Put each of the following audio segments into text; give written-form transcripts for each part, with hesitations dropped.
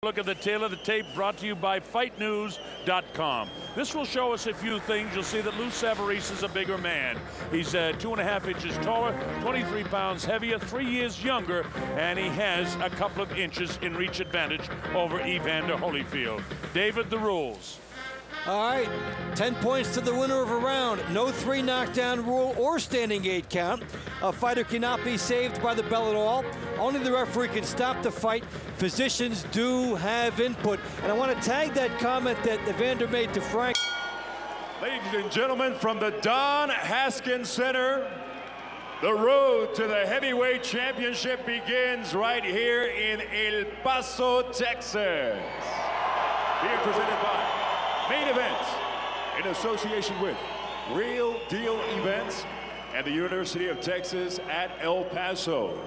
Look at the tail of the tape brought to you by FightNews.com. This will show us a few things. You'll see that Lou Savarese is a bigger man. He's 2.5 inches taller, 23 pounds heavier, 3 years younger, and he has a couple of inches in reach advantage over Evander Holyfield. David, the rules. All right, 10 points to the winner of a round. No 3 knockdown rule or standing 8 count. A fighter cannot be saved by the bell at all. Only the referee can stop the fight. Physicians do have input. And I want to tag that comment that Evander made to Frank. Ladies and gentlemen, from the Don Haskins Center, the road to the heavyweight championship begins right here in El Paso, Texas. Being presented by Main Events in association with Real Deal Events and the University of Texas at El Paso.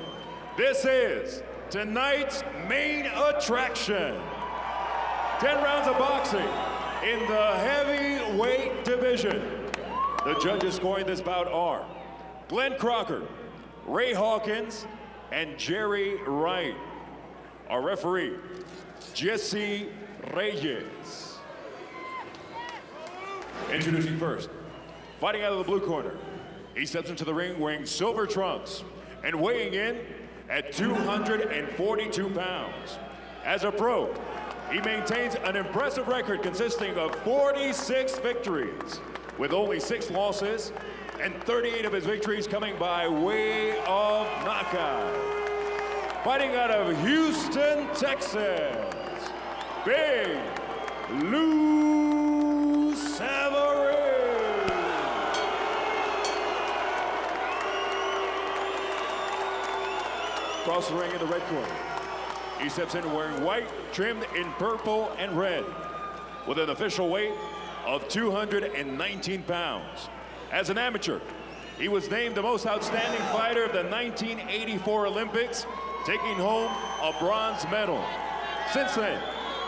This is tonight's main attraction. 10 rounds of boxing in the heavyweight division. The judges scoring this bout are Glenn Crocker, Ray Hawkins, and Jerry Wright. Our referee, Jesse Reyes. Introducing first, fighting out of the blue corner. He steps into the ring wearing silver trunks and weighing in at 242 pounds. As a pro, he maintains an impressive record consisting of 46 victories with only 6 losses and 38 of his victories coming by way of knockout. Fighting out of Houston, Texas, Big Lou Savarese. Across the ring in the red corner, he steps in wearing white, trimmed in purple and red, with an official weight of 219 pounds. As an amateur, he was named the most outstanding fighter of the 1984 Olympics, taking home a bronze medal. Since then,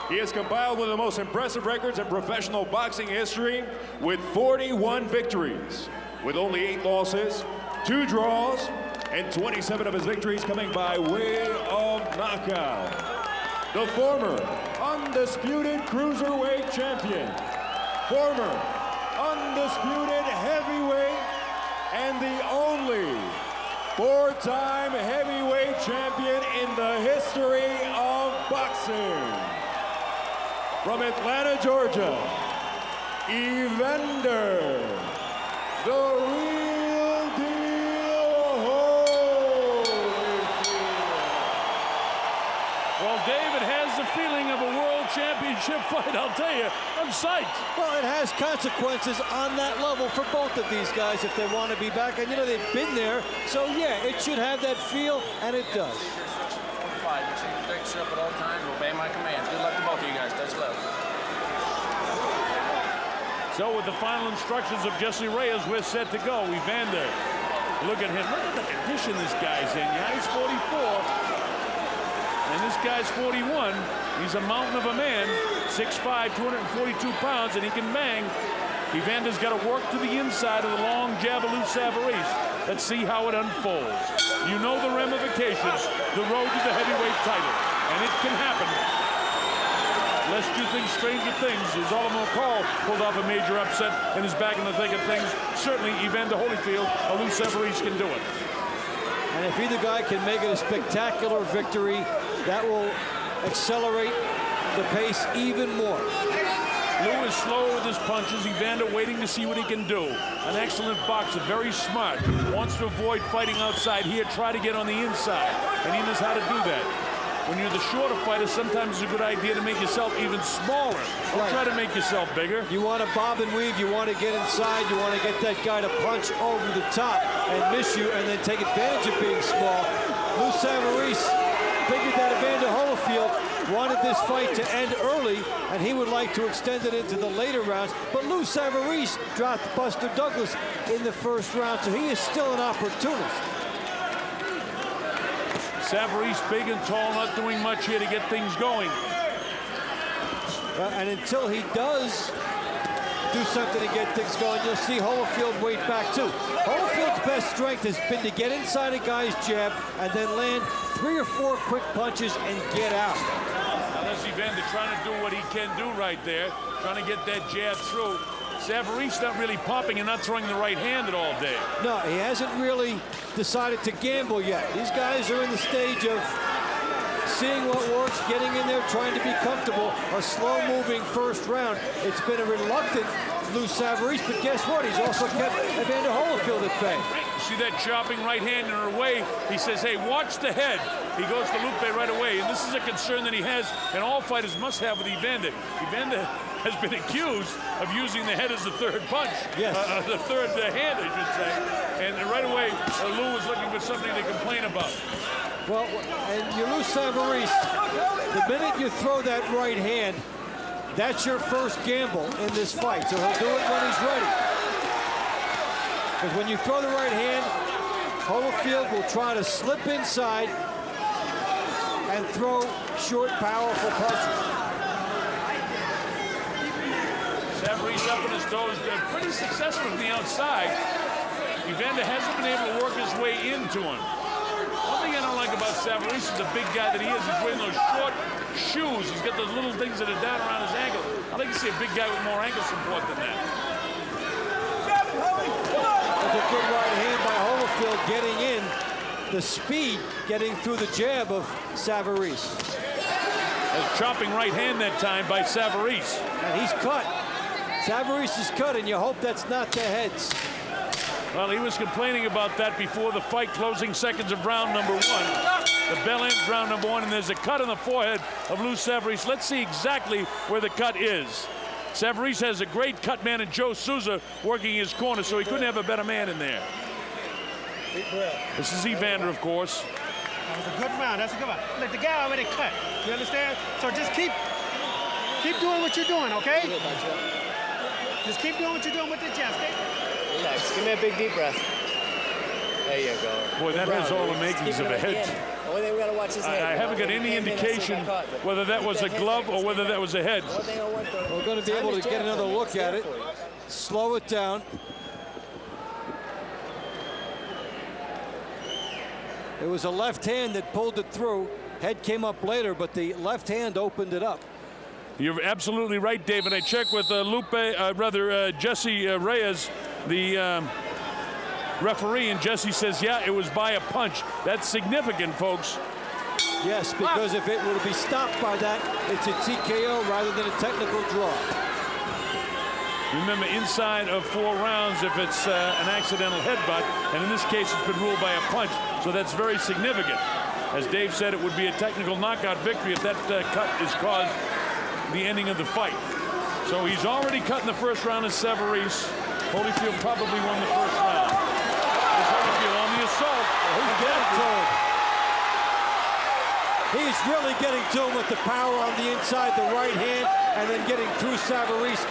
he has compiled one of the most impressive records in professional boxing history with 41 victories, with only 8 losses, 2 draws, and 27 of his victories coming by way of knockout. The former undisputed cruiserweight champion, former undisputed heavyweight, and the only 4-time heavyweight champion in the history of boxing. From Atlanta, Georgia, Evander, the real deal Holyfield. Well, David has the feeling of a world championship fight, I'll tell you. I'm psyched. Well, it has consequences on that level for both of these guys if they want to be back. And, you know, they've been there. So, yeah, it should have that feel, and it does. Protect yourself at all times. Obey my commands. Good luck to both of you guys. Touch love. So with the final instructions of Jesse Reyes, we're set to go. Evander, look at him. Look at the condition this guy's in. Yeah, he's 44, and this guy's 41. He's a mountain of a man, 6'5", 242 pounds, and he can bang. Evander's got to work to the inside of the long jab of Lou Savarese. Let's see how it unfolds. You know the ramifications, the road to the heavyweight title, and it can happen. Lest you think stranger things, as Oliver McCall pulled off a major upset and is back in the thick of things, certainly Evander Holyfield or Lou Savarese can do it. And if either guy can make it a spectacular victory, that will accelerate the pace even more. Lou is slow with his punches. Evander waiting to see what he can do. An excellent boxer, very smart. Wants to avoid fighting outside here, try to get on the inside. And he knows how to do that. When you're the shorter fighter, sometimes it's a good idea to make yourself even smaller. Don't try to make yourself bigger. You want to bob and weave, you want to get inside, you want to get that guy to punch over the top and miss you and then take advantage of being small. Lou Savarese figured that Evander Holyfield wanted this fight to end early, and he would like to extend it into the later rounds. But Lou Savarese dropped Buster Douglas in the first round, so he is still an opportunist. Savarese big and tall, not doing much here to get things going. And until he does do something to get things going, you'll see Holyfield weight back too. Holyfield's best strength has been to get inside a guy's jab and then land 3 or 4 quick punches and get out. Unless he Evander trying to do what he can do right there, trying to get that jab through. Savarese not really popping and not throwing the right hand at all day. No, he hasn't really decided to gamble yet. These guys are in the stage of seeing what works, getting in there, trying to be comfortable. A slow-moving first round. It's been a reluctant Lou Savarese, but guess what? He's also kept Evander Holyfield at bay. See that chopping right hand in her way? He says, hey, watch the head. He goes to Lupe right away, and this is a concern that he has, and all fighters must have with Evander. Evander has been accused of using the head as the third punch. Yes. The third hand, I should say. And right away, Lou was looking for something to complain about. Well, and you lose Savarese. The minute you throw that right hand, that's your first gamble in this fight. So he'll do it when he's ready. Because when you throw the right hand, Holyfield will try to slip inside and throw short, powerful punches. Savarese up on his toes, pretty successful from the outside. Evander hasn't been able to work his way into him. One thing I don't like about Savarese is the big guy that he is. He's wearing those short shoes. He's got those little things that are down around his ankle. I'd like to see a big guy with more ankle support than that. That's a good right hand by Holyfield, getting in the speed, getting through the jab of Savarese. A chopping right hand that time by Savarese. And he's cut. Savarese is cut, and you hope that's not the heads. Well, he was complaining about that before the fight, closing seconds of round number one. The bell ends round number one, and there's a cut on the forehead of Lou Savarese. Let's see exactly where the cut is. Savarese has a great cut man in Joe Souza working his corner, so he couldn't have a better man in there. This is Evander, of course. That was a good round. That's a good round. Look, the guy already cut. You understand? So just keep doing what you're doing, okay? Just keep doing what you're doing with the jabs, okay? Relax. Give me a big deep breath. There you go. Boy, that has all the makings of a head. Only thing we gotta watch his head. I haven't got any indication whether that was a glove or whether that was a head. We're going to be able to get another look at it. Slow it down. It was a left hand that pulled it through. Head came up later, but the left hand opened it up. You're absolutely right, David. I checked with Jesse Reyes, the referee, and Jesse says, yeah, it was by a punch. That's significant, folks. Yes, because if it were to be stopped by that, it's a TKO rather than a technical draw. Remember, inside of 4 rounds, if it's an accidental headbutt, and in this case, it's been ruled by a punch, so that's very significant. As Dave said, it would be a technical knockout victory if that cut is caused the ending of the fight. So he's already cut in the first round as Savarese. Holyfield probably won the first round. There's Holyfield on the assault. He's getting to him. He's really getting to him with the power on the inside, the right hand, and then getting through Savarese.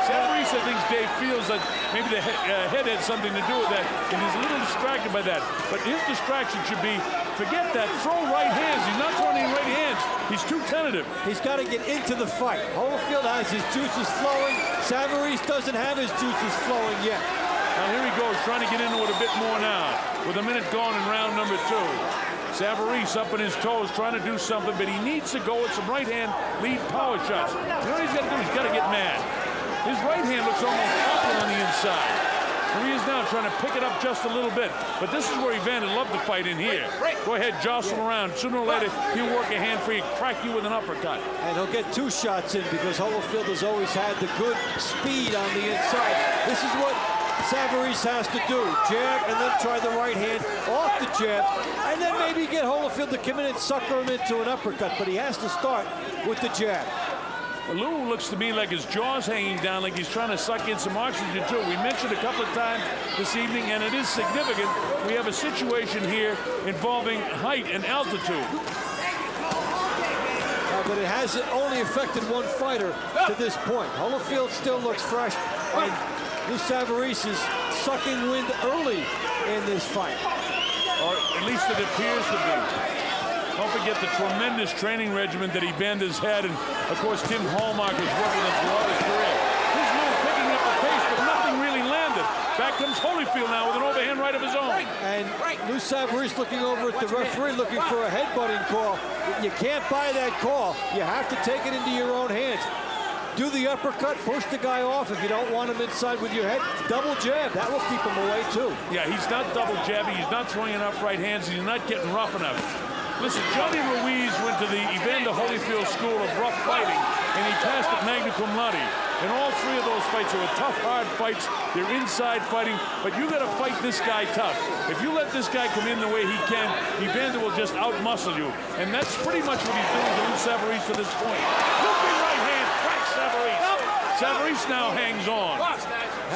Savarese, I think Dave feels that maybe the head had something to do with that, and he's a little distracted by that. But his distraction should be, forget that, throw right hands. He's not throwing any right hands. He's too tentative. He's got to get into the fight. Holyfield has his juices flowing. Savarese doesn't have his juices flowing yet. Now here he goes, trying to get into it a bit more now, with a minute gone in round number 2. Savarese up on his toes, trying to do something, but he needs to go with some right hand lead power shots. You know what he's got to do? He's got to get mad. His right hand looks almost awful on the inside. Here he is now trying to pick it up just a little bit. But this is where Evander loved to fight in here. Go ahead, jostle around. Sooner or later, he'll work a hand for you, crack you with an uppercut. And he'll get 2 shots in because Holyfield has always had the good speed on the inside. This is what Savarese has to do. Jab and then try the right hand off the jab. And then maybe get Holyfield to come in and sucker him into an uppercut. But he has to start with the jab. Lou looks to me like his jaw's hanging down, like he's trying to suck in some oxygen too. We mentioned a couple of times this evening, and it is significant. We have a situation here involving height and altitude. But it has only affected one fighter to this point. Holyfield still looks fresh, and Lou Savarese is sucking wind early in this fight. Or at least it appears to be. Don't forget the tremendous training regimen that Evander's had, and of course Tim Hallmark was working it throughout his career. Here's Lou picking up the pace, but nothing really landed. Back comes Holyfield now with an overhand right of his own. And Lou Savarese looking over at the referee, looking for a headbutting call. You can't buy that call. You have to take it into your own hands. Do the uppercut, push the guy off if you don't want him inside with your head. Double jab, that will keep him away too. Yeah, he's not double jabbing, he's not throwing enough right hands, he's not getting rough enough. Listen, Johnny Ruiz went to the Evander Holyfield School of Rough Fighting, and he passed at magna cum laude. And all three of those fights were tough, hard fights. They're inside fighting, but you got to fight this guy tough. If you let this guy come in the way he can, Evander will just outmuscle you. And that's pretty much what he's doing to Lou Savarese to this point. Looping right hand, cracks Savarese. Savarese now hangs on.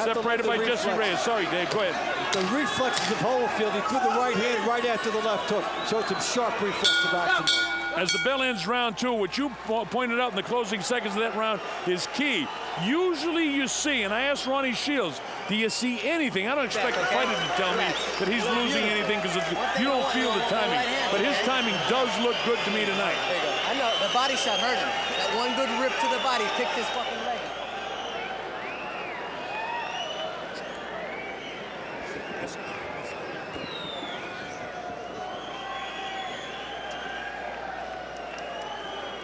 Separated by Jesse Reyes. Sorry, Dave, go ahead. The reflexes of Holyfield, he threw the right hand right after the left hook. Showed some sharp reflexive action. As the bell ends round two, what you pointed out in the closing seconds of that round is key. Usually you see, and I asked Ronnie Shields, do you see anything? I don't expect the fighter to tell me that he's losing anything because you don't feel the timing. But his timing does look good to me tonight. There you go. I know, the body shot hurt him. That one good rip to the body picked his fucking leg.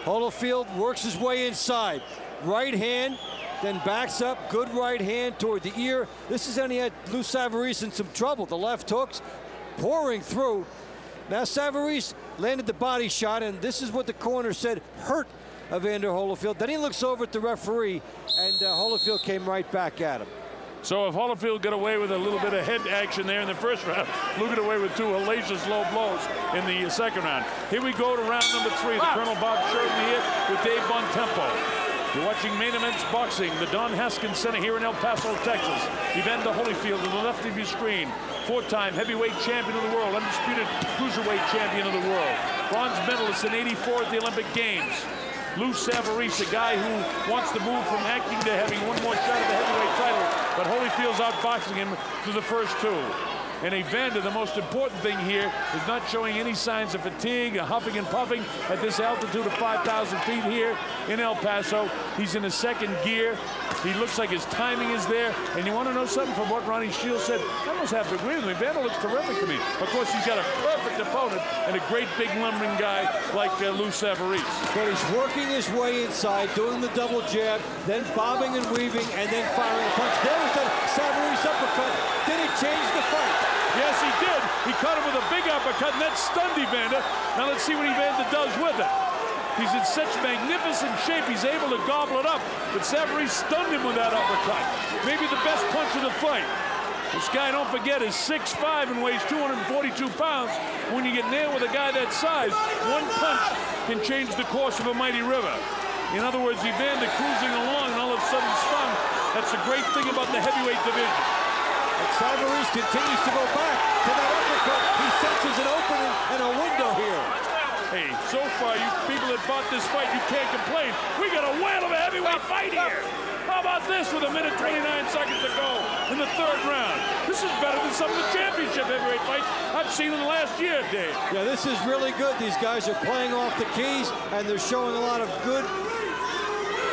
Holyfield works his way inside. Right hand, then backs up. Good right hand toward the ear. This is when he had Lou Savarese in some trouble. The left hooks pouring through. Now Savarese landed the body shot, and this is what the corner said hurt Evander Holyfield. Then he looks over at the referee, and Holyfield came right back at him. So if Holyfield got away with a little bit of head action there in the first round, Lou got away with two hellacious low blows in the second round. Here we go to round number three. The Colonel Bob Sheridan here with Dave Bontempo. You're watching Main Events Boxing, the Don Haskins Center here in El Paso, Texas. Evander Holyfield to the left of your screen. Four-time heavyweight champion of the world, undisputed cruiserweight champion of the world. Bronze medalist in '84 at the Olympic Games. Lou Savarese, a guy who wants to move from acting to having one more shot at the heavyweight title, but Holyfield's outboxing him through the first two. And Evander, the most important thing here, is not showing any signs of fatigue or huffing and puffing at this altitude of 5,000 feet here in El Paso. He's in his second gear. He looks like his timing is there. And you want to know something from what Ronnie Shields said? I almost have to agree with him. Evander looks terrific to me. Of course, he's got a perfect opponent and a great big lumbering guy like Lou Savarese. But he's working his way inside, doing the double jab, then bobbing and weaving, and then firing a punch. There was the Savarese uppercut. Did he change the fight? Yes, he did. He caught him with a big uppercut, and that stunned Evander. Now let's see what Evander does with it. He's in such magnificent shape, he's able to gobble it up. But Savarese stunned him with that uppercut. Maybe the best punch of the fight. This guy, don't forget, is 6'5" and weighs 242 pounds. When you get nailed with a guy that size, one punch can change the course of a mighty river. In other words, Evander cruising along and all of a sudden stung. That's the great thing about the heavyweight division. And Savarese continues to go back to that uppercut. He senses an opening and a window here. Hey, so far, you people that bought this fight, you can't complain. We got a whale of a heavyweight fight here. How about this with a minute 29 seconds to go in the third round? This is better than some of the championship heavyweight fights I've seen in the last year, Dave. Yeah, this is really good. These guys are playing off the keys, and they're showing a lot of good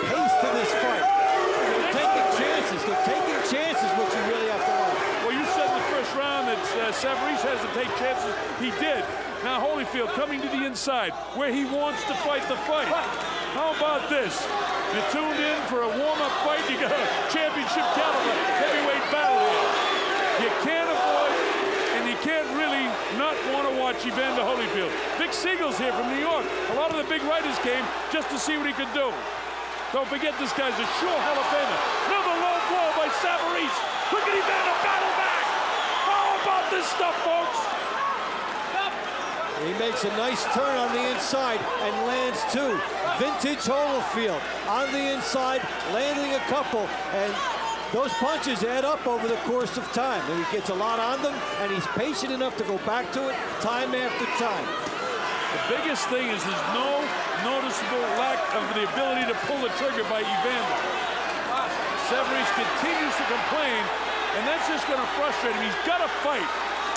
pace to this fight. They're taking chances. They're taking chances, which you really have to like. Well, you said in the first round that Savarese has to take chances. He did. Now Holyfield coming to the inside where he wants to fight the fight. How about this? You tuned in for a warm-up fight. You got a championship caliber heavyweight battle here. You can't avoid and you can't really not want to watch Evander Holyfield. Vic Siegel's here from New York. A lot of the big writers came just to see what he could do. Don't forget, this guy's a sure Hall of Famer. Another low blow by Savarese. Look at Evander battle back. How about this stuff, folks? He makes a nice turn on the inside and lands two. Vintage Holyfield on the inside, landing a couple, and those punches add up over the course of time. And he gets a lot on them, and he's patient enough to go back to it time after time. The biggest thing is there's no noticeable lack of the ability to pull the trigger by Evander. Savarese continues to complain, and that's just going to frustrate him. He's got to fight.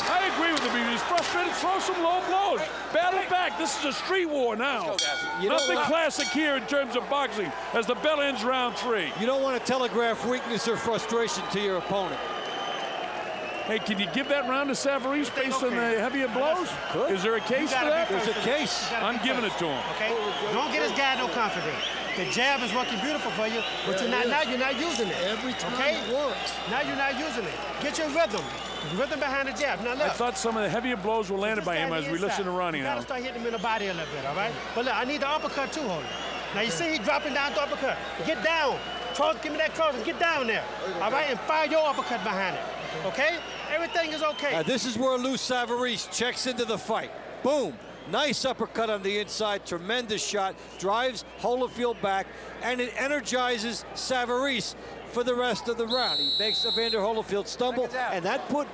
I agree with him. He's frustrated. Throw some low blows. Battle back. This is a street war now. Nothing classic here in terms of boxing as the bell ends round three. You don't want to telegraph weakness or frustration to your opponent. Hey, can you give that round to Savarese based on the heavier blows? Is there a case for that? There's a case. I'm giving it to him. Okay? Don't get his guy no confidence. The jab is working beautiful for you, but now you're not using it. Every time it works. Now you're not using it. Get your rhythm. Rhythm behind the jab. Now look. I thought some of the heavier blows were landed by him as we listen to Ronnie now. You gotta start hitting him in the body a little bit, all right? But look, I need the uppercut too, Holy. Now you see he dropping down the uppercut. Get down. Give me that cross and get down there. All right, and fire your uppercut behind it. Okay? Everything is okay. Now this is where Lou Savarese checks into the fight. Boom. Nice uppercut on the inside, tremendous shot, drives Holyfield back, and it energizes Savarese for the rest of the round. He makes Evander Holyfield stumble, and that put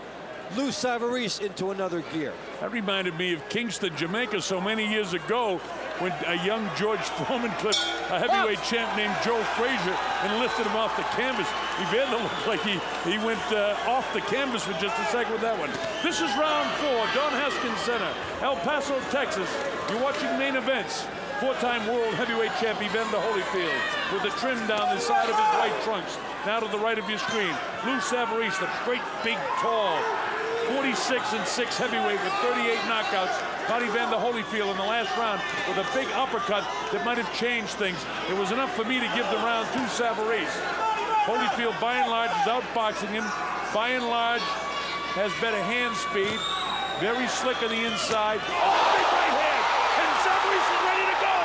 Lou Savarese into another gear. That reminded me of Kingston, Jamaica, so many years ago when a young George Foreman clipped a heavyweight champ named Joe Frazier and lifted him off the canvas. Evander looked like he went off the canvas for just a second with that one. This is round 4, Don Haskins Center, El Paso, Texas. You're watching Main Events. 4-time world heavyweight champ Evander Holyfield with the trim down the side of his white trunks. Now to the right of your screen, Lou Savarese, the great, big, tall, 46-6 heavyweight with 38 knockouts. Caught Evander Holyfield in the last round with a big uppercut that might have changed things. It was enough for me to give the round to Savarese. Holyfield, by and large, is outboxing him. By and large, has better hand speed. Very slick on the inside. Big right hand, and Savarese is ready to go.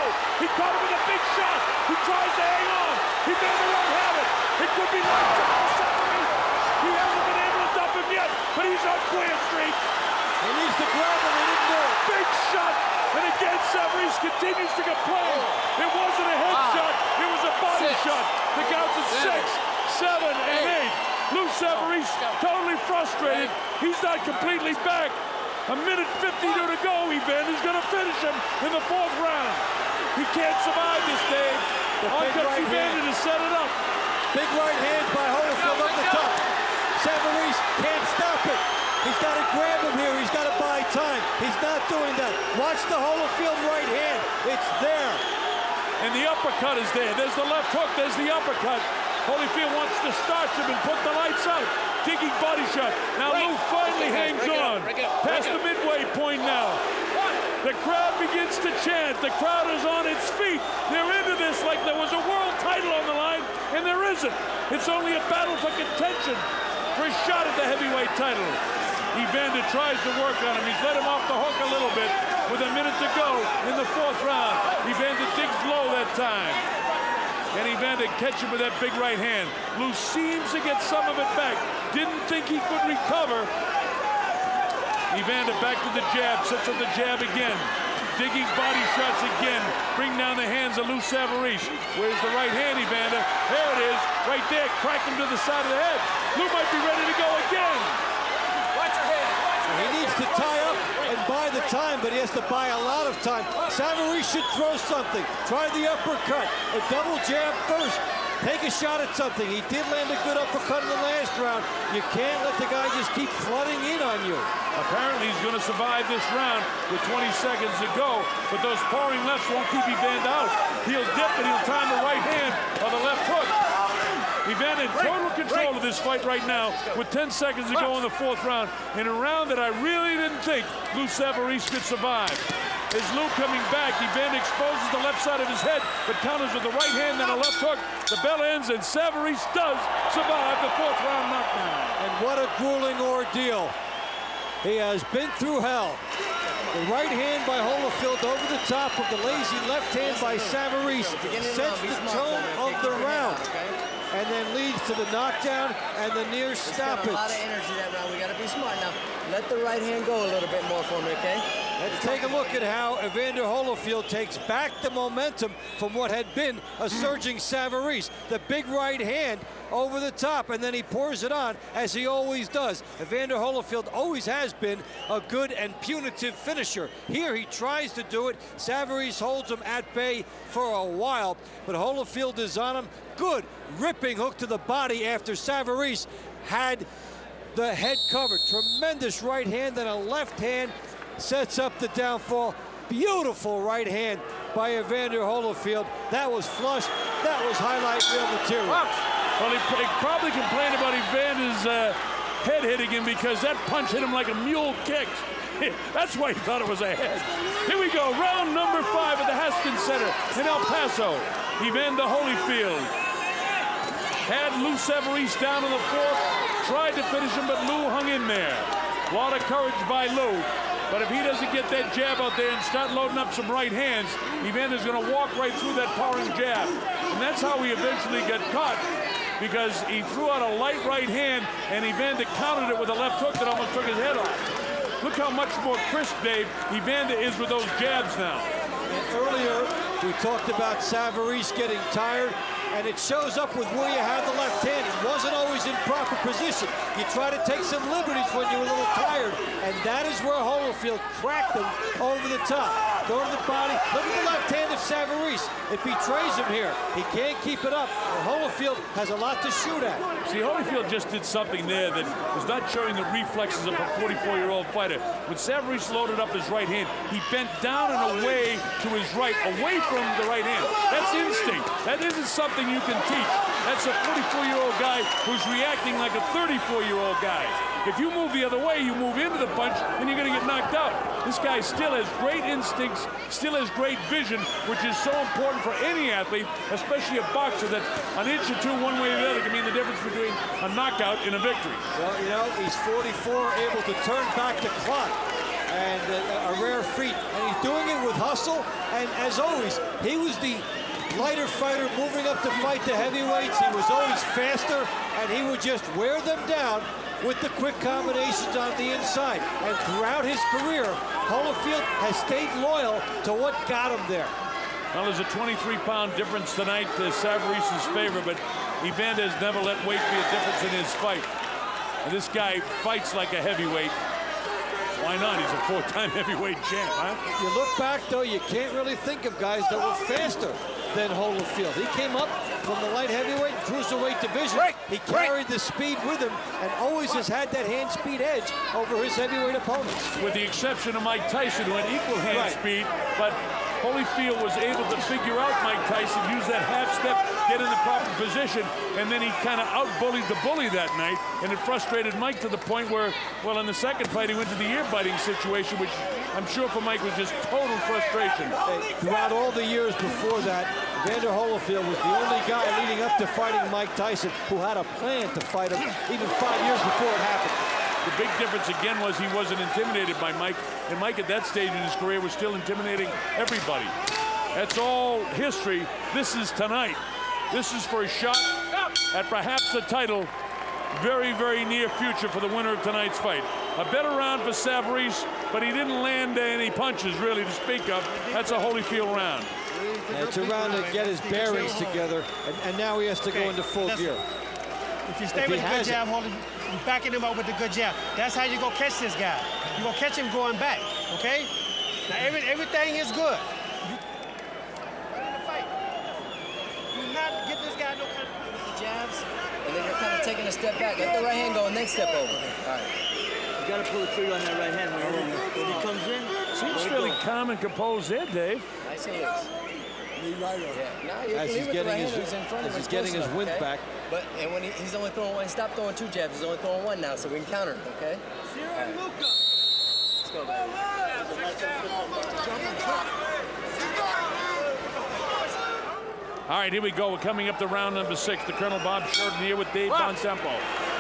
He caught him with a big shot. He tries to hang on. Evander won't have it. It could be knocked out for Savarese. He hasn't been able to dump him yet, but he's on clear streak. He needs to grab him, he didn't do it. Big shot, and again Savarese continues to complain. It wasn't a head shot, it was a body shot. The counts at 6, 7, and 8. Lou Savarese totally frustrated. He's not completely back. A minute 52 to go. Evander's going to finish him in the 4th round. He can't survive this, Dave. On comes Evander to set it up. Big right hand by Holyfield up the top. Savarese can't stop it. He's got to grab him here. He's got to buy time. He's not doing that. Watch the Holyfield right hand. It's there. And the uppercut is there. There's the left hook. There's the uppercut. Holyfield wants to starch him and put the lights out. Digging body shot. Now Lou finally hangs on. Past the midway point now. The crowd begins to chant. The crowd is on its feet. They're into this like there was a world title on the line, and there isn't. It's only a battle for contention for a shot at the heavyweight title. Evander tries to work on him. He's let him off the hook a little bit with a minute to go in the 4th round. Evander digs low that time. And Evander catches him with that big right hand. Lou seems to get some of it back. Didn't think he could recover. Evander back to the jab, sets up the jab again. Digging body shots again. Bring down the hands of Lou Savarese. Where's the right hand, Evander? There it is, right there. Crack him to the side of the head. Lou might be ready to go again. Watch your head. He needs to tie up and buy the time, but he has to buy a lot of time. Savarese should throw something. Try the uppercut. A double jab first. Take a shot at something. He did land a good uppercut in the last round. You can't let the guy just keep flooding in on you. Apparently he's going to survive this round with 20 seconds to go, but those pouring lefts won't keep Evander out. He'll dip and he'll time the right hand or the left hook. Evander in total control of this fight right now with 10 seconds to go in the 4th round, in a round that I really didn't think Lou Savarese could survive. Is Lou coming back? Evander exposes the left side of his head, but counters with the right hand and a left hook. The bell ends, and Savarese does survive the 4th round knockdown. And what a grueling ordeal. He has been through hell. The right hand by Holyfield over the top of the lazy left hand by Savarese sets the tone of the round. And then leads to the knockdown and the near stoppage. A lot of energy that round. We got to be smart now. Let the right hand go a little bit more for me, okay? Let's take a look at how Evander Holyfield takes back the momentum from what had been a surging Savarese. The big right hand over the top, and then he pours it on, as he always does. Evander Holyfield always has been a good and punitive finisher. Here he tries to do it. Savarese holds him at bay for a while, but Holyfield is on him. Good ripping hook to the body after Savarese had the head covered. Tremendous right hand and a left hand sets up the downfall. Beautiful right hand by Evander Holyfield. That was flush. That was highlight reel material. Well, he probably complained about Evander's head hitting him because that punch hit him like a mule kick. That's why he thought it was a head. Here we go, round number 5 at the Haskins Center in El Paso. Evander Holyfield had Lou Savarese down in the 4th, tried to finish him, but Lou hung in there. A lot of courage by Lou. But if he doesn't get that jab out there and start loading up some right hands, Evander's going to walk right through that powering jab. And that's how he eventually got caught, because he threw out a light right hand, and Evander countered it with a left hook that almost took his head off. Look how much more crisp, Dave, Evander is with those jabs now. And earlier, we talked about Savarese getting tired, and it shows up with where you have the left hand. It wasn't always in proper position. You try to take some liberties when you're a little tired, and that is where Holyfield cracked him over the top. Go to the body. Look at the left hand of Savarese. It betrays him here. He can't keep it up. And Holyfield has a lot to shoot at. See, Holyfield just did something there that was not showing the reflexes of a 44-year-old fighter. When Savarese loaded up his right hand, he bent down and away to his right, away from the right hand. That's instinct. That isn't something you can teach. That's a 44-year-old guy who's reacting like a 34-year-old guy. If you move the other way, you move into the punch, and you're going to get knocked out. This guy still has great instincts, still has great vision, which is so important for any athlete, especially a boxer, that an inch or two one way or the other can mean the difference between a knockout and a victory. Well, you know, he's 44, able to turn back the clock, and a rare feat. And he's doing it with hustle, and as always, he was the lighter fighter moving up to fight the heavyweights. He was always faster, and he would just wear them down with the quick combinations on the inside. And throughout his career, Holyfield has stayed loyal to what got him there. Well, there's a 23-pound difference tonight to Savarese's favor, but Evander has never let weight be a difference in his fight. And this guy fights like a heavyweight. Why not? He's a 4-time heavyweight champ, huh? You look back, though, you can't really think of guys that were faster than Holyfield. He came up from the light heavyweight, cruiserweight division. He carried the speed with him and always has had that hand speed edge over his heavyweight opponents. With the exception of Mike Tyson, who had equal hand speed, but Holyfield was able to figure out Mike Tyson, use that half step, get in the proper position, and then he kind of out-bullied the bully that night, and it frustrated Mike to the point where, well, in the second fight, he went to the ear-biting situation, which I'm sure for Mike was just total frustration. Throughout all the years before that, Evander Holyfield was the only guy leading up to fighting Mike Tyson who had a plan to fight him even 5 years before it happened. The big difference again was he wasn't intimidated by Mike, and Mike at that stage in his career was still intimidating everybody. That's all history. This is tonight. This is for a shot at perhaps the title. Very, very near future for the winner of tonight's fight. A better round for Savarese, but he didn't land any punches really to speak of. That's a Holyfield round. Yeah, it's a round to get his bearings together, and now he has to go into full gear. If you stay with a good jab, you're backing him up with a good jab. That's how you're going to catch this guy. You're going to catch him going back, okay? Now, everything is good. Do not get this guy no kind of jabs, and then you're kind of taking a step back. Let the right hand go and then step over. All right. You got to pull the trigger on that right hand when he comes in. Seems fairly calm and composed there, Dave. Nice and loose. As he's getting his wind back. But and when he's only throwing one, stop throwing 2 jabs. He's only throwing 1 now, so we can counter him, okay? Right. Let's go, baby. All right, here we go. We're coming up to round number 6. The Colonel Bob Sheridan here with Dave Bontempo.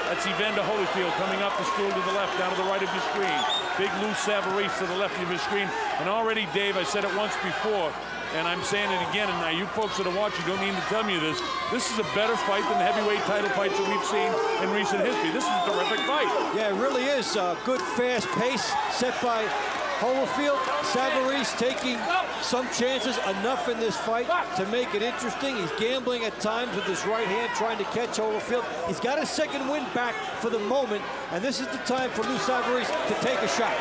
That's Evander Holyfield coming up the stool to the left, down to the right of your screen. Big Lou Savarese to the left of your screen. And already, Dave, I said it once before, and I'm saying it again, and now you folks that are watching don't need to tell me this. This is a better fight than the heavyweight title fights that we've seen in recent history. This is a terrific fight. Yeah, it really is. Good, fast pace set by Holyfield. Savarese taking some chances, enough in this fight to make it interesting. He's gambling at times with his right hand, trying to catch Holyfield. He's got his second win back for the moment, and this is the time for Lou Savarese to take a shot.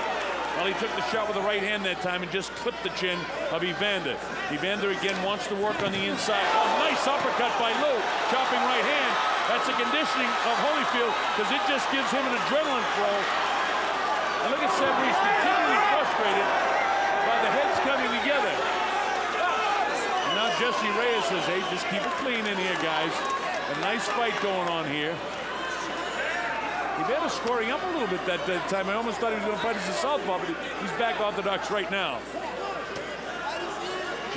Well, he took the shot with the right hand that time and just clipped the chin of Evander. Evander again wants to work on the inside. Oh, nice uppercut by Lou, chopping right hand. That's a conditioning of Holyfield because it just gives him an adrenaline flow. And look at Savarese continually frustrated by the heads coming together. And now Jesse Reyes says, hey, just keep it clean in here, guys. A nice fight going on here. Evander's scoring up a little bit that time. I almost thought he was going to fight as a southpaw, but he's back orthodox right now.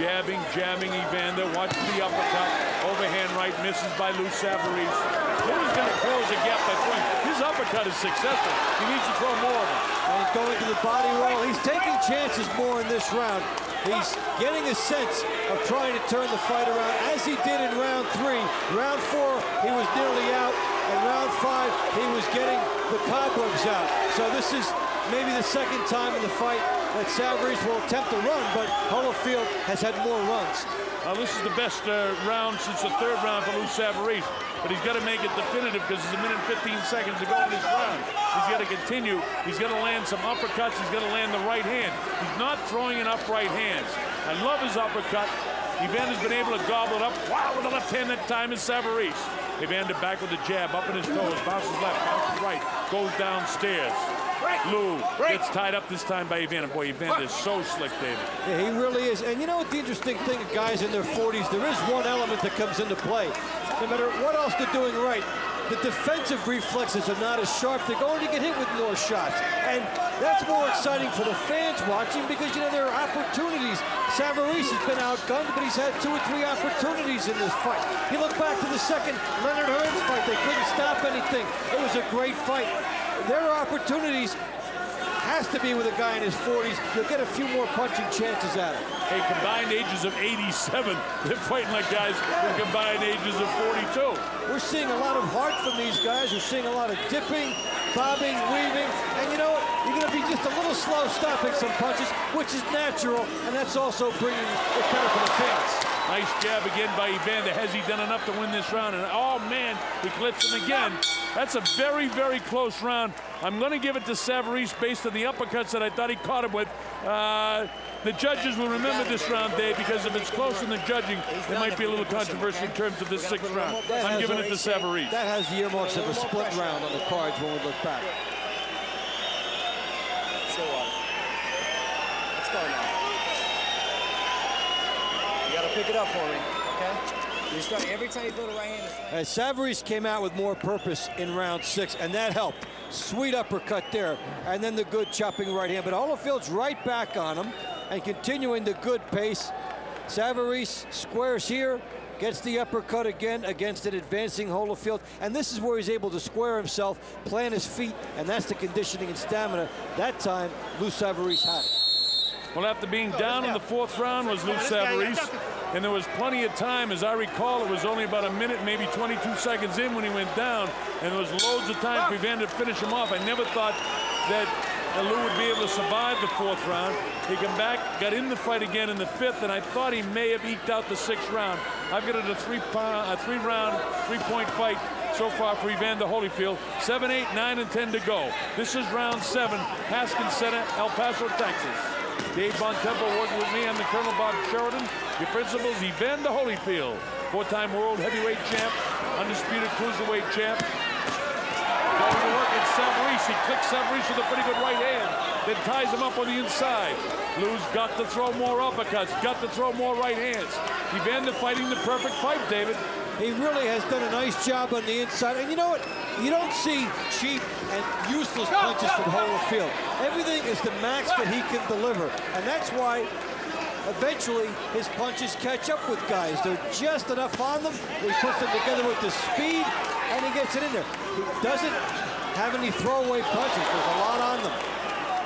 Jabbing, jamming Evander. Watch the uppercut. Overhand right, misses by Lou Savarese. Lou's going to close the gap by throwing. His uppercut is successful. He needs to throw more of them. And he's going to the body roll. He's taking chances more in this round. He's getting a sense of trying to turn the fight around, as he did in round 3. Round 4, he was nearly out. In round 5, he was getting the cobwebs out. So this is maybe the second time in the fight that Savarese will attempt to run, but Holyfield has had more runs. This is the best round since the 3rd round for Lou Savarese, but he's got to make it definitive because there's a minute and 15 seconds to go in this round. He's got to continue. He's got to land some uppercuts. He's got to land the right hand. He's not throwing enough right hands. I love his uppercut. Evander's been able to gobble it up. Wow, with the left hand that time is Savarese. Evander back with the jab, up in his toes, bounces left, bounces right, goes downstairs. Lou gets tied up this time by Evander. Boy, Evander is so slick, David. Yeah, he really is. And you know what the interesting thing of guys in their 40s, there is one element that comes into play. No matter what else they're doing right, the defensive reflexes are not as sharp. They're going to get hit with more shots. And that's more exciting for the fans watching because, you know, there are opportunities. Savarese has been outgunned, but he's had 2 or 3 opportunities in this fight. You look back to the second Leonard Hearns fight. They couldn't stop anything. It was a great fight. There are opportunities. Has to be with a guy in his 40s. You'll get a few more punching chances at him. Hey, combined ages of 87. They're fighting like guys with combined ages of 42. We're seeing a lot of heart from these guys. We're seeing a lot of dipping, bobbing, weaving. And you know what? You're going to be just a little slow stopping some punches, which is natural, and that's also bringing it better for the fans. Nice jab again by Evander. Has he done enough to win this round? And oh, man, he clips him again. That's a very, very close round. I'm going to give it to Savarese based on the uppercuts that I thought he caught him with. The judges will remember this round, Dave, because if it's close in the judging, there might be a little controversy in terms of this 6th round. I'm giving it to Savarese. That has the earmarks of a split round on the cards when we look back. So, let's go now. You got to pick it up for me, okay? You start every time you throw the right hand. Savarese came out with more purpose in round 6, and that helped. Sweet uppercut there, and then the good chopping right hand. But Holyfield's right back on him and continuing the good pace. Savarese squares here, gets the uppercut again against an advancing Holyfield, and this is where he's able to square himself, plant his feet, and that's the conditioning and stamina. That time, Lou Savarese had it. Well, after being down in the 4th round was Lou Savarese, and there was plenty of time. As I recall, it was only about a minute, maybe 22 seconds in when he went down, and there was loads of time for Evander to finish him off. I never thought that Lou would be able to survive the 4th round. He came back, got in the fight again in the 5th, and I thought he may have eked out the 6th round. I've got it a 3-round, 3-point fight so far for Evander Holyfield. 7, 8, 9, and 10 to go. This is round 7, Haskins Center, El Paso, Texas. Dave Bontempo working with me. I'm the Colonel Bob Sheridan. Your principals, Evander Holyfield, 4-time world heavyweight champ, undisputed cruiserweight champ. Going to work at Savarese. He clicks Savarese with a pretty good right hand, then ties him up on the inside. Lou's got to throw more uppercuts, got to throw more right hands. Evander fighting the perfect fight, David. He really has done a nice job on the inside. And you know what? You don't see cheap and useless punches from Holyfield. Everything is the max that he can deliver. And that's why eventually his punches catch up with guys. They're just enough on them. He puts them together with the speed, and he gets it in there. He doesn't have any throwaway punches. There's a lot on them.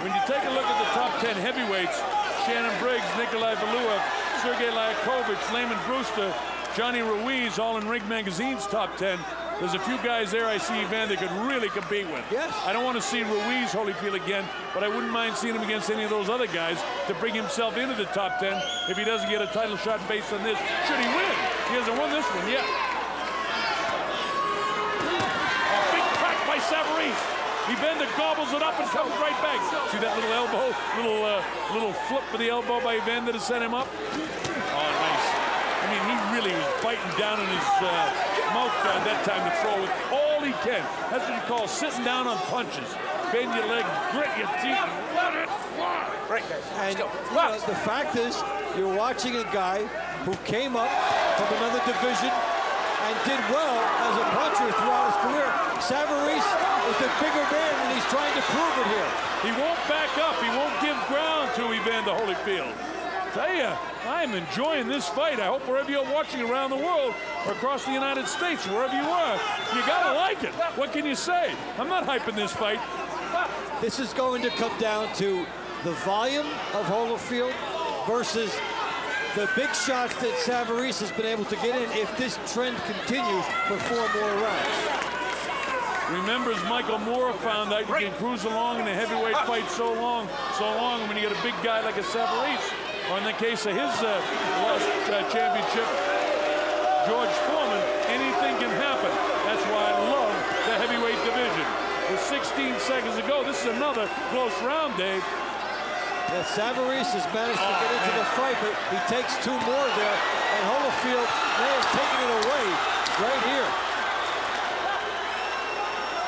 When you take a look at the top 10 heavyweights, Shannon Briggs, Nikolai Valuev, Sergey Liakovich, Layman Brewster, Johnny Ruiz, all in Ring Magazine's top 10. There's a few guys there I see Evander could really compete with. Yes. I don't want to see Ruiz Holyfield again, but I wouldn't mind seeing him against any of those other guys to bring himself into the top 10 if he doesn't get a title shot based on this. Should he win? He hasn't won this one yet. A big crack by Savarese. Evander gobbles it up and comes right back. See that little elbow, little flip of the elbow by Evander to set him up? Oh, nice. I mean, he really was biting down in his mouth guard that time to throw with all he can. That's what you call sitting down on punches. Bend your legs, grit your teeth, and let it fly. Right, guys. And you know, the fact is, you're watching a guy who came up from another division, and did well as a puncher throughout his career. Savarese is the bigger man, and he's trying to prove it here. He won't back up. He won't give ground to Evander Holyfield. Tell you, I'm enjoying this fight. I hope wherever you're watching around the world or across the United States, wherever you are, you gotta like it. What can you say? I'm not hyping this fight. This is going to come down to the volume of Holyfield versus the big shots that Savarese has been able to get in if this trend continues for 4 more rounds. Remember, as Michael Moore found out, you can cruise along in a heavyweight fight so long, when you get a big guy like a Savarese, or in the case of his lost championship, George Foreman, anything can happen. That's why I love the heavyweight division. With 16 seconds to go, this is another close round, Dave. Yeah, Savarese has managed to get into the fight, but he takes 2 more there, and Holyfield may have taken it away right here.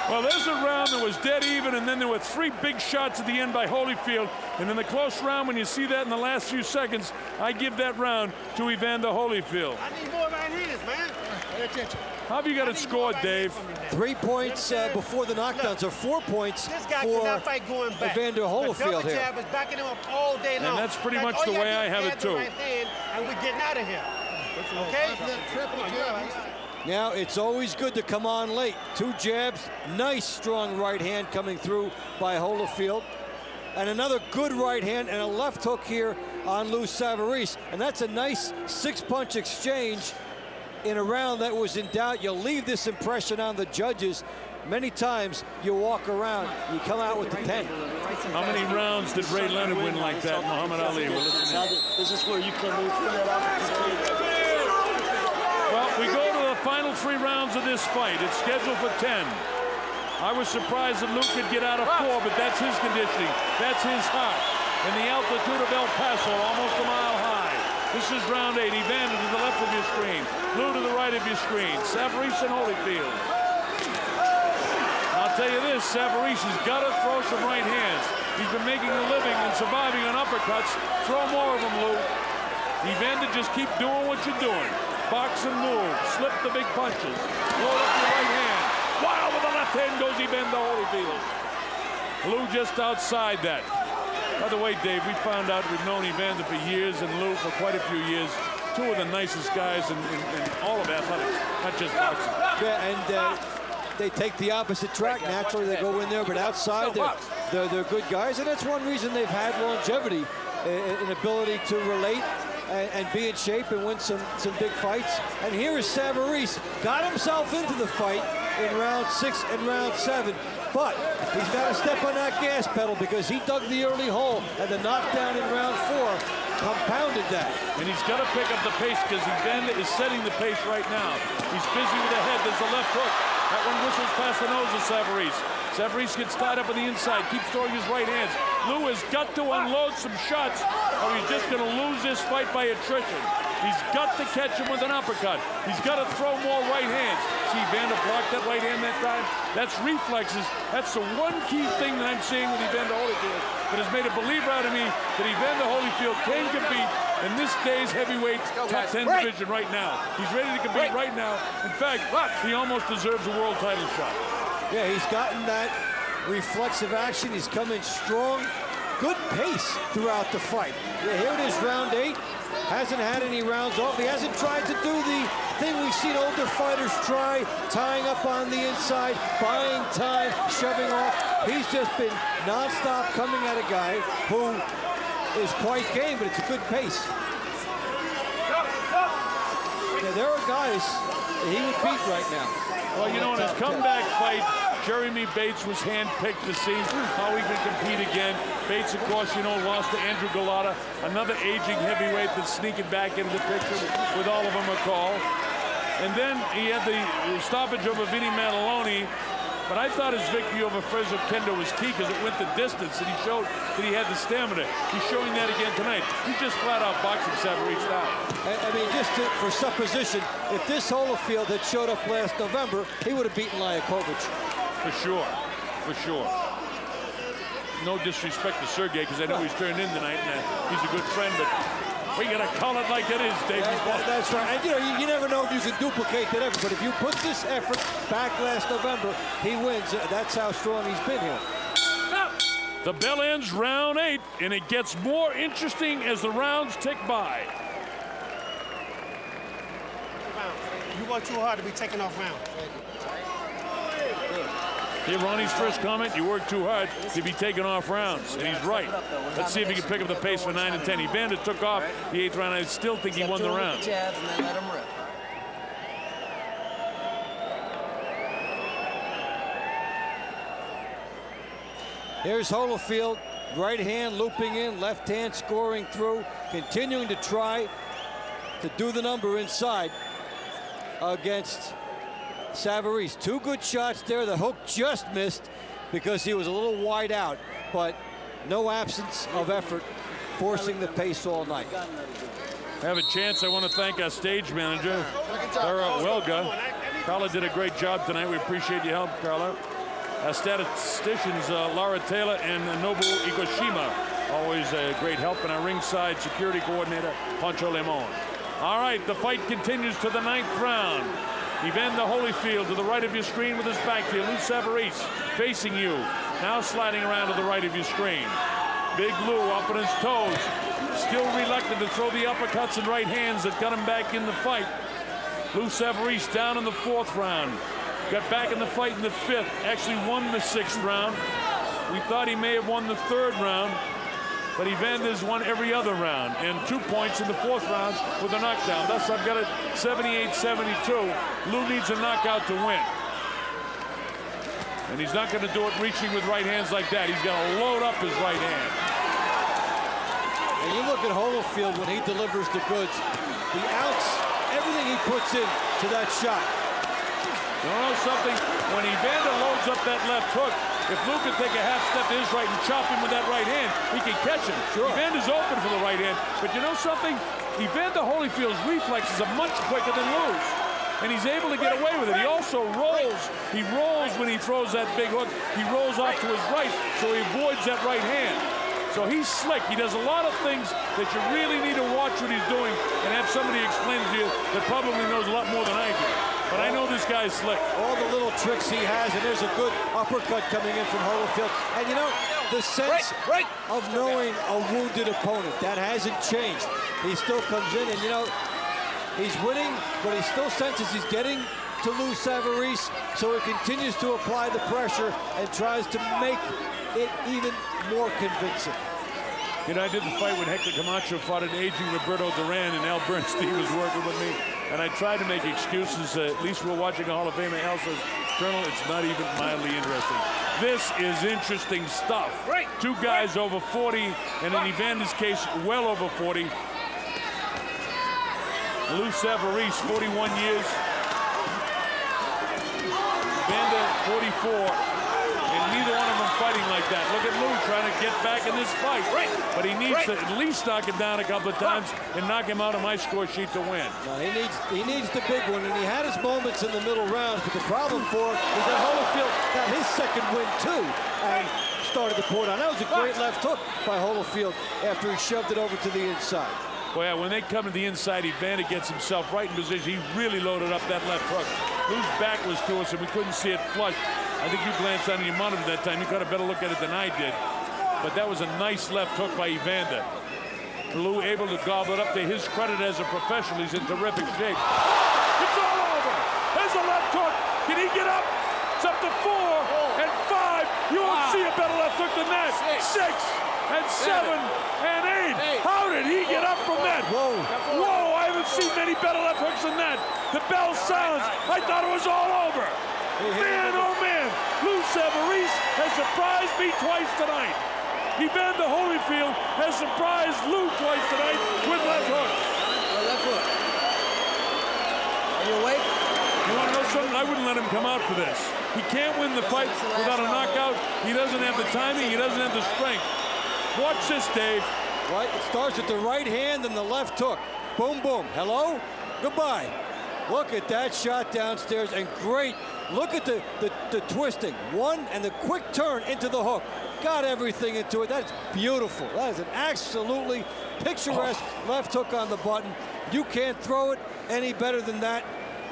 Well, there's a round that was dead even, and then there were 3 big shots at the end by Holyfield. And in the close round, when you see that in the last few seconds, I give that round to Evander Holyfield. I need more right-handers, man. Pay attention. How have you got it scored, Dave? 3 points before the knockdowns, or 4 points This guy for cannot fight going back. Evander Holyfield the here. jab is backing him up all day long. And that's pretty much the way I have it, too. Right hand, and we're getting out of here. Okay? Now, it's always good to come on late. 2 jabs, nice strong right hand coming through by Holyfield. And another good right hand and a left hook here on Lou Savarese. And that's a nice 6-punch exchange in a round that was in doubt. You leave this impression on the judges. Many times you walk around, you come out with the 10. How many rounds did Ray Leonard win like that, Muhammad Ali? Well, This is where you come in, throw that off. Well, we go to the final 3 rounds of this fight. It's scheduled for 10. I was surprised that Luke could get out of 4, but that's his conditioning. That's his heart. And the altitude of El Paso, almost a mile high. This is round 8. Evander to the left of your screen. Lou to the right of your screen. Savarese and Holyfield. I'll tell you this, Savarese has got to throw some right hands. He's been making a living and surviving on uppercuts. Throw more of them, Lou. Evander, just keep doing what you're doing. Box and move. Slip the big punches. Load up your right hand. Wow, with the left hand goes Evander Holyfield. Lou just outside that. By the way, Dave, we found out we've known Evander for years and Lou for quite a few years. 2 of the nicest guys in all of athletics, not just boxing. Yeah, and they take the opposite track. Naturally, they go in there, but outside, they're good guys. And that's one reason they've had longevity, an ability to relate and be in shape and win some big fights. And here is Savarese, got himself into the fight in round 6 and round 7, but he's got to step on that gas pedal because he dug the early hole, and the knockdown in round 4 compounded that. And he's got to pick up the pace because Evander is setting the pace right now. He's busy with the head. There's the left hook. That one whistles past the nose of Savarese. Savarese gets tied up on the inside, keeps throwing his right hands. Lou has got to unload some shots or he's just going to lose this fight by attrition. He's got to catch him with an uppercut. He's got to throw more right hands. See, Evander blocked that right hand that time. That's reflexes. That's the one key thing that I'm seeing with Evander Holyfield that has made a believer out of me that Evander Holyfield can compete in this day's heavyweight top 10 division right now. He's ready to compete right now. In fact, he almost deserves a world title shot. Yeah, he's gotten that reflexive action. He's coming strong. Good pace throughout the fight. Yeah, here it is, round 8. Hasn't had any rounds off. He hasn't tried to do the thing we've seen older fighters try, tying up on the inside, buying time, shoving off. He's just been nonstop coming at a guy who is quite game, but it's a good pace. Yeah, there are guys that he would beat right now. Well, you know, in his comeback fight, Jeremy Bates was handpicked to see how he could compete again. Bates, of course, you know, lost to Andrew Galata, another aging heavyweight that's sneaking back into the picture with Oliver McCall. And then he had the stoppage over Vinny Mataloni. But I thought his victory over Fresno Kendo was key because it went the distance and he showed that he had the stamina. He's showing that again tonight. He's just flat out boxing Savarese now. I mean, just for supposition, if this Holyfield had showed up last November, he would have beaten Liakovic. For sure, for sure. No disrespect to Sergey because I know he's turned in tonight and he's a good friend, but We got to call it like it is, Davey. That's right. And, you know, you never know if you can duplicate that effort. But if you put this effort back last November, he wins. That's how strong he's been here. The bell ends round 8, and it gets more interesting as the rounds tick by. You work too hard to be taken off rounds. Here, Ronnie's first comment, you work too hard to be taken off rounds, and he's right. Let's see if he can pick up the pace for 9 and 10. Evander took off the 8th round. I still think he won the round. Jabs and then let him rip. Here's Holyfield, right hand looping in, left hand scoring through, continuing to try to do the number inside against Savarese. 2 good shots there. The hook just missed because he was a little wide out, but no absence of effort, forcing the pace all night. Have a chance. I want to thank our stage manager, Lara Welga. Carla did a great job tonight. We appreciate your help, Carla. Our statisticians, Laura Taylor and Nobu Ikoshima, always a great help. And our ringside security coordinator, Pancho Limon. All right, the fight continues to the 9th round. Evander Holyfield to the right of your screen with his back to you. Lou Savarese facing you. Now sliding around to the right of your screen. Big Lou up on his toes. Still reluctant to throw the uppercuts and right hands that got him back in the fight. Lou Savarese down in the 4th round. Got back in the fight in the 5th. Actually won the 6th round. We thought he may have won the 3rd round, but Evander's won every other round. And 2 points in the 4th round with a knockdown. Thus, I've got it 78-72. Lou needs a knockout to win. And he's not going to do it reaching with right hands like that. He's got to load up his right hand. And you look at Holyfield when he delivers the goods. The ounce, everything he puts in to that shot. You know something? When Evander loads up that left hook, if Lou can take a half step to his right and chop him with that right hand, he can catch him. Sure. Evander's open for the right hand. But you know something? Evander Holyfield's reflexes are much quicker than Lou's. And he's able to get away with it. He also rolls. He rolls when he throws that big hook. He rolls off to his right, so he avoids that right hand. So he's slick. He does a lot of things that you really need to watch what he's doing and have somebody explain to you that probably knows a lot more than I do. But I know this guy's slick. All the little tricks he has, and there's a good uppercut coming in from Holyfield. And you know, the sense of knowing a wounded opponent, that hasn't changed. He still comes in, and you know, he's winning, but he still senses he's getting to Lou Savarese, so he continues to apply the pressure and tries to make it even more convincing. You know, I did the fight when Hector Camacho fought an aging Roberto Duran, and Al Bernstein was working with me. And I tried to make excuses. At least we're watching a Hall of Famer. Al says, Colonel, it's not even mildly interesting. This is interesting stuff. Right. 2 guys over 40, and in Evander's case, well over 40. Lou Savarese, 41 years. Evander, 44. And neither one of them fighting like that. Look at Lou trying to get back in this fight. But he needs to at least knock him down a couple of times and knock him out of my score sheet to win. No, he needs the big one, and he had his moments in the middle rounds, but the problem for him is that Holyfield got his second win too and started to pour down. That was a great left hook by Holyfield after he shoved it over to the inside. Well, yeah, when they come to the inside, Evander gets himself right in position. He really loaded up that left hook. Lou's back was to us, and we couldn't see it flush. I think you glanced down your monitor that time. You got a better look at it than I did. But that was a nice left hook by Evander. Lou able to gobble it up to his credit as a professional. He's in terrific shape. It's all over. There's a left hook. Can he get up? It's up to 4 and 5. You won't see a better left hook than that. 6 and 7 and 8. How did he get up from that? Whoa. Whoa, I haven't seen many better left hooks than that. The bell sounds. I thought it was all over. Man, oh man, Lou Savarese has surprised me twice tonight. Evander Holyfield has surprised Lou twice tonight with left hook. Left hook. Are you awake? You want to know something? I wouldn't let him come out for this. He can't win the fight without a knockout. He doesn't have the timing. He doesn't have the strength. Watch this, Dave. Right, it starts with the right hand and the left hook. Boom, boom. Hello? Goodbye. Look at that shot downstairs, and great Look at the twisting. One, and the quick turn into the hook. Got everything into it. That's beautiful. That is an absolutely picturesque left hook on the button. You can't throw it any better than that.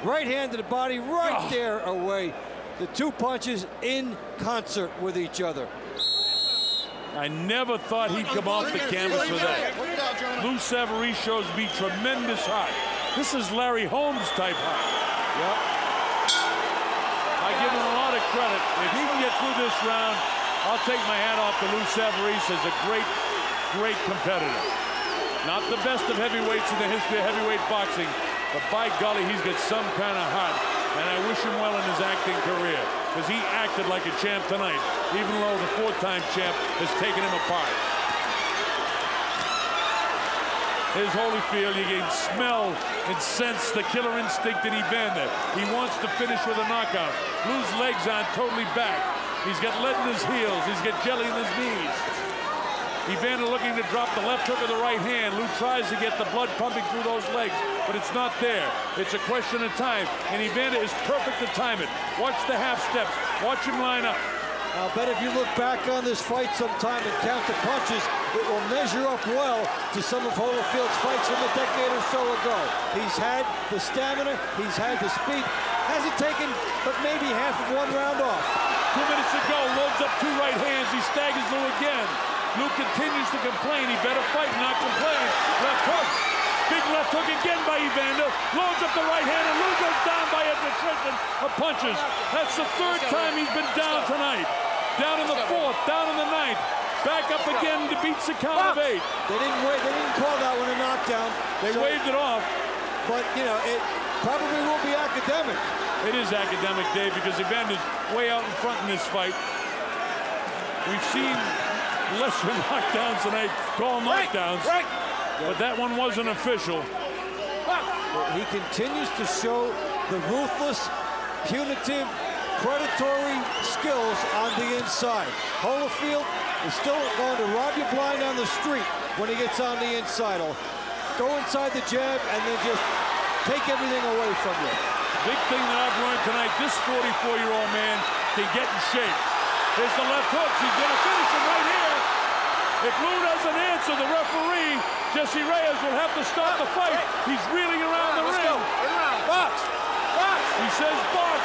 Right hand to the body, right there away. The two punches in concert with each other. I never thought he'd come off the canvas with that. Lou Savarese shows me tremendous heart. This is Larry Holmes type heart. Yep. I give him a lot of credit. If he can get through this round, I'll take my hat off to Lou Savarese as a great, great competitor. Not the best of heavyweights in the history of heavyweight boxing, but by golly, he's got some kind of heart. And I wish him well in his acting career, because he acted like a champ tonight, even though the four-time champ has taken him apart. Here's Holyfield. You can smell and sense the killer instinct in Evander. He wants to finish with a knockout. Lou's legs aren't totally back. He's got lead in his heels. He's got jelly in his knees. Evander looking to drop the left hook of the right hand. Lou tries to get the blood pumping through those legs, but it's not there. It's a question of time, and Evander is perfect to time it. Watch the half steps. Watch him line up. I'll bet if you look back on this fight sometime and count the punches, it will measure up well to some of Holyfield's fights from a decade or so ago. He's had the stamina, he's had the speed. Hasn't taken but maybe half of one round off. 2 minutes to go, loads up two right hands. He staggers Lou again. Lou continues to complain. He better fight, not complain. Left hook. Big left hook again by Evander. Loads up the right hand, and Lou goes down by a nutrition of punches. That's the third time he's been down tonight. Down in the fourth, down in the ninth. Back up again to beat the count of 8. They didn't call that one a knockdown. They waved it off. But, you know, it probably will be academic. It is academic, Dave, because Evander's way out in front in this fight. We've seen lesser knockdowns tonight, call knockdowns, but that one wasn't official. He continues to show the ruthless, punitive, predatory skills on the inside. Holyfield is still going to rob you blind on the street when he gets on the inside. He'll go inside the jab and then just take everything away from you. Big thing that I've learned tonight, this 44-year-old man can get in shape. Here's the left hook. He's going to finish him right here. If Lou doesn't answer, the referee, Jesse Reyes, will have to stop the fight. He's reeling around the ring. Box! Box! He says box.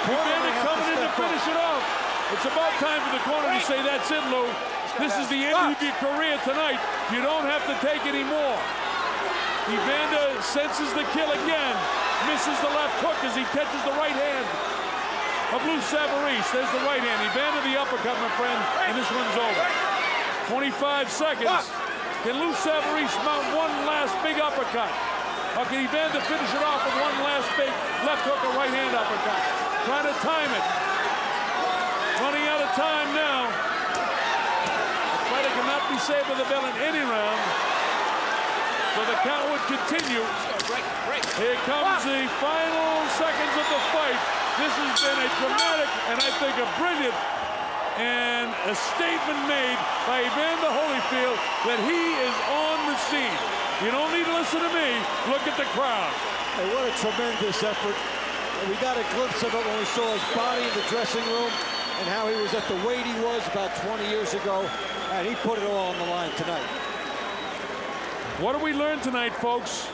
Evander coming in to finish it off. It's about time for the corner to say, that's it, Lou. This is the end of your career tonight. You don't have to take any more. Evander senses the kill again. Misses the left hook as he catches the right hand of Lou Savarese. There's the right hand. Evander the uppercut, my friend, and this one's over. 25 seconds. Can Lou Savarese mount one last big uppercut? Or can Evander finish it off with one last big left hook or right hand uppercut? Trying to time it. Running out of time now. The fighter cannot be saved with the bell in any round. So the count would continue. Here comes the final seconds of the fight. This has been a dramatic and I think a brilliant and a statement made by Evander Holyfield that he is on the scene. You don't need to listen to me. Look at the crowd. Hey, what a tremendous effort. We got a glimpse of it when we saw his body in the dressing room and how he was at the weight he was about 20 years ago, and he put it all on the line tonight. What do we learn tonight, folks?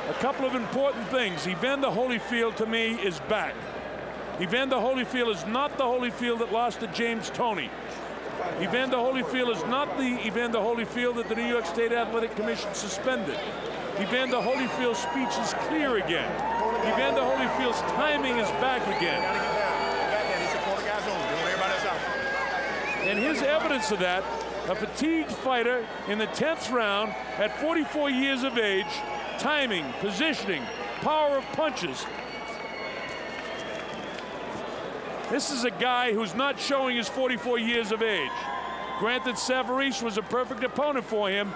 A couple of important things. Evander Holyfield, to me, is back. Evander Holyfield is not the Holyfield that lost to James Toney. Evander Holyfield is not the Evander Holyfield that the New York State Athletic Commission suspended. Evander Holyfield's speech is clear again. Evander Holyfield's timing is back again. And here's evidence of that. A fatigued fighter in the 10th round at 44 years of age, timing, positioning, power of punches. This is a guy who's not showing his 44 years of age. Granted, Savarese was a perfect opponent for him,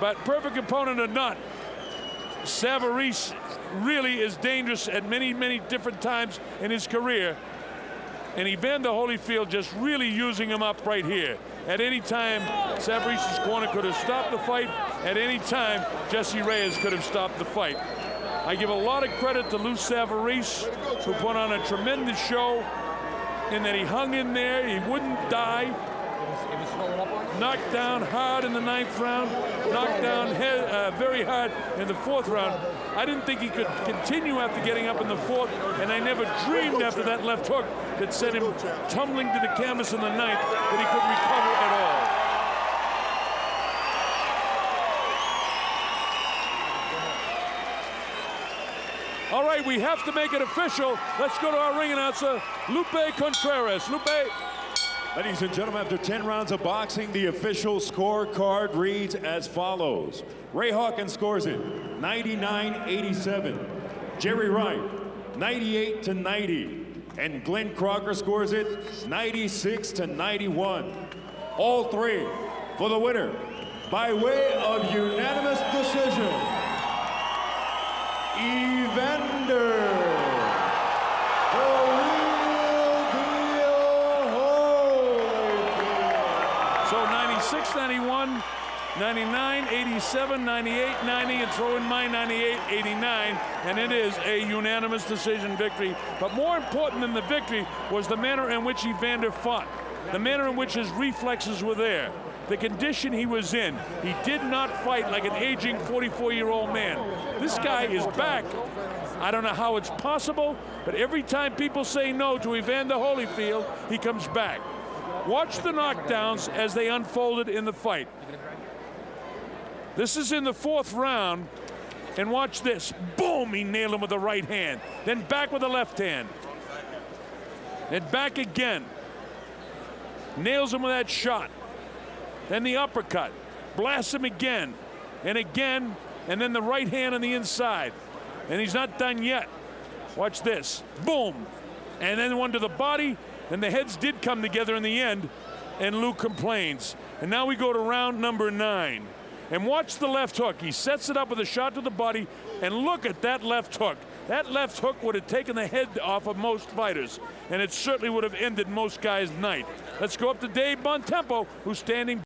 but perfect opponent or not, Savarese really is dangerous at many, many different times in his career. And Evander Holyfield just really using him up right here. At any time, Savarese's corner could have stopped the fight. At any time, Jesse Reyes could have stopped the fight. I give a lot of credit to Lou Savarese, who put on a tremendous show in that he hung in there, he wouldn't die. Knocked down hard in the 9th round, knocked down very hard in the 4th round. I didn't think he could continue after getting up in the 4th, and I never dreamed after that left hook that sent him tumbling to the canvas in the 9th that he could recover at all. All right, we have to make it official. Let's go to our ring announcer, Lupe Contreras. Lupe. Ladies and gentlemen, after 10 rounds of boxing, the official scorecard reads as follows. Ray Hawkins scores it 99-87. Jerry Wright 98-90. And Glenn Crocker scores it 96-91. All three for the winner by way of unanimous decision. Evander So 96-91, 99-87, 98-90, and throw in my 98-89, and it is a unanimous decision victory. But more important than the victory was the manner in which Evander fought, the manner in which his reflexes were there, the condition he was in. He did not fight like an aging 44-year-old man. This guy is back. I don't know how it's possible, but every time people say no to Evander Holyfield, he comes back. Watch the knockdowns as they unfolded in the fight. This is in the 4th round, and watch this. Boom, he nailed him with the right hand. Then back with the left hand. And back again. Nails him with that shot. Then the uppercut. Blasts him again, and then the right hand on the inside. And he's not done yet. Watch this. Boom. And then one to the body. And the heads did come together in the end, and Lou complains. And now we go to round number 9. And watch the left hook. He sets it up with a shot to the body, and look at that left hook. That left hook would have taken the head off of most fighters, and it certainly would have ended most guys' night. Let's go up to Dave Bontempo, who's standing